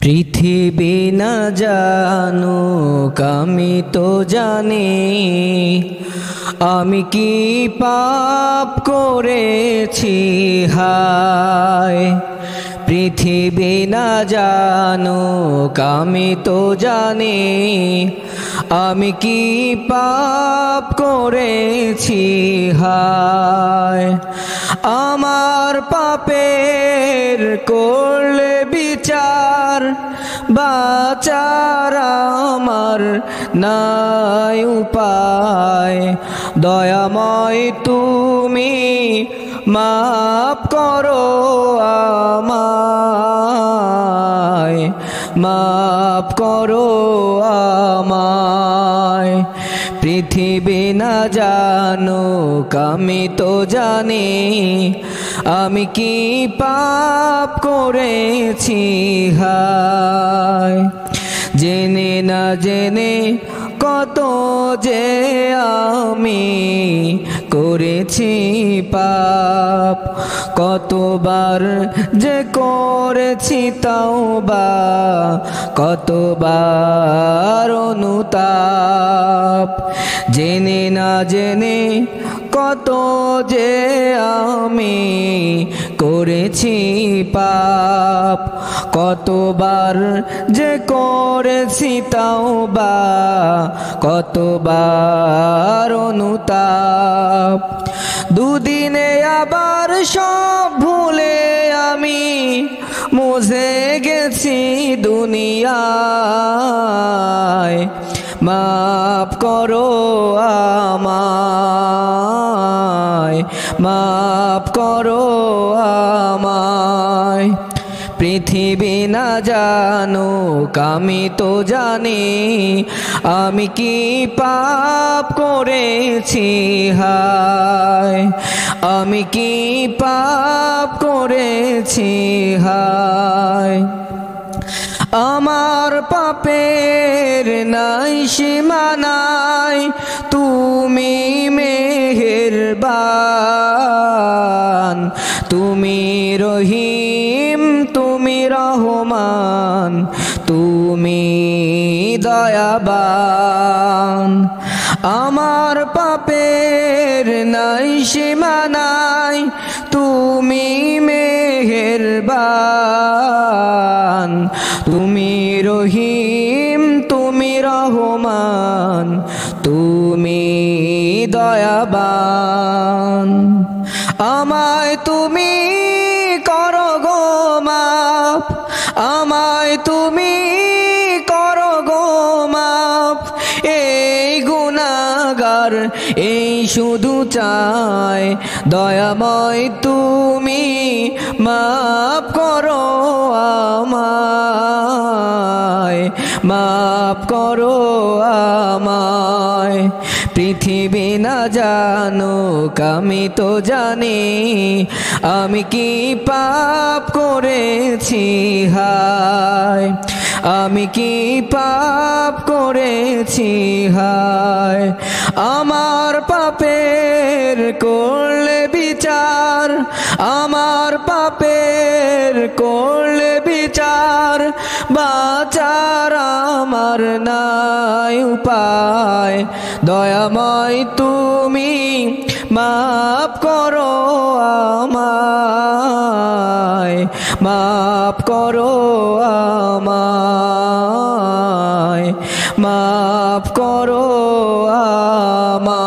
পৃথিবী না জানুক আমি তো জানি আমি কি পাপ করেছি হায়। পৃথিবী না জানুক আমি তো জানি আমি কি পাপ করেছি হায়। আমার পাপের করলে বিচার বাঁচার আমার নাই উপায়। দয়াময় তুমি মাফ করো আমায়, মাফ করো আমায়। পৃথিবী না জানুক আমি তো জানি আমি কি পাপ করেছি হায়। জেনে না জেনে কত যে আমি করেছি পাপ, কতবার যে করেছি তাওবা, কতবার অনুতাপ। জেনে না জেনে কত যে আমি করেছি পাপ, কতবার যে করেছি তাওবা, কতবার অনুতাপ। দুদিনে আবার সব ভুলে আমি মুছে গেছি দুনিয়ায়। মাফ করো আমায়, মাফ করো আমায়। পৃথিবী না জানুক আমি তো জানি আমি কি পাপ করেছি হায়, আমি কি পাপ করেছি হায়। আমার পাপের নাই সীমানাই তুমি মেহেরবান, তুমি রহিম তুমি রহমান, তুমি দয়াবান। আমার পাপের নাই সীমানাই তুমি মেহেরবান, তুমি রহিম তুমি রহমান, তুমি দয়াবান। আমায় তুমি করো গো মাফ, আমায় তুমি করো গো মাফ। এই গুনাহগার এই শুধু চায় দয়াময় তুমি মাফ করো আমায়, মাফ করো আমায়। পৃথিবী না জানুক আমি তো জানি আমি কি পাপ করেছি হায়, আমি কি পাপ করেছি হায়। আমার পাপের করলে বিচার, আমার পাপের করলে বিচার বাঁচার আমার নাই উপায়। দয়াময় তুমি মাফ করো আমায়, মাফ করো আমায়, মাফ করো আমায়।